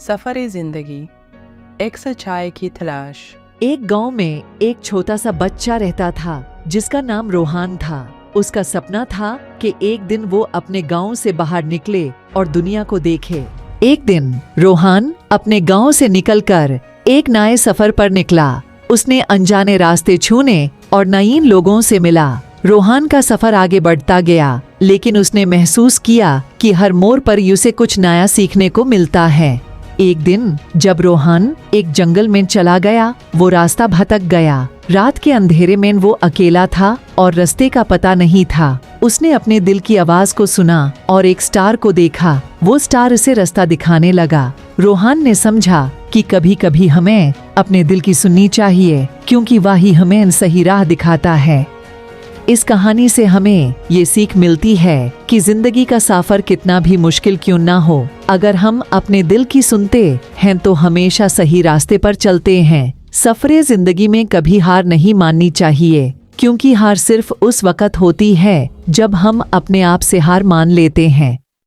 सफर जिंदगी एक सच्चाई की तलाश। एक गांव में एक छोटा सा बच्चा रहता था जिसका नाम रोहान था। उसका सपना था कि एक दिन वो अपने गांव से बाहर निकले और दुनिया को देखे। एक दिन रोहान अपने गांव से निकलकर एक नए सफर पर निकला। उसने अनजाने रास्ते छूने और नए लोगों से मिला। रोहान का सफर आगे बढ़ता गया, लेकिन उसने महसूस किया कि हर मोड़ पर उसे कुछ नया सीखने को मिलता है। एक दिन जब रोहान एक जंगल में चला गया, वो रास्ता भटक गया। रात के अंधेरे में वो अकेला था और रास्ते का पता नहीं था। उसने अपने दिल की आवाज को सुना और एक स्टार को देखा। वो स्टार उसे रास्ता दिखाने लगा। रोहान ने समझा कि कभी कभी हमें अपने दिल की सुननी चाहिए, क्योंकि वही हमें सही राह दिखाता है। इस कहानी से हमें ये सीख मिलती है कि जिंदगी का सफर कितना भी मुश्किल क्यों ना हो, अगर हम अपने दिल की सुनते हैं तो हमेशा सही रास्ते पर चलते हैं। सफरे जिंदगी में कभी हार नहीं माननी चाहिए, क्योंकि हार सिर्फ उस वक्त होती है जब हम अपने आप से हार मान लेते हैं।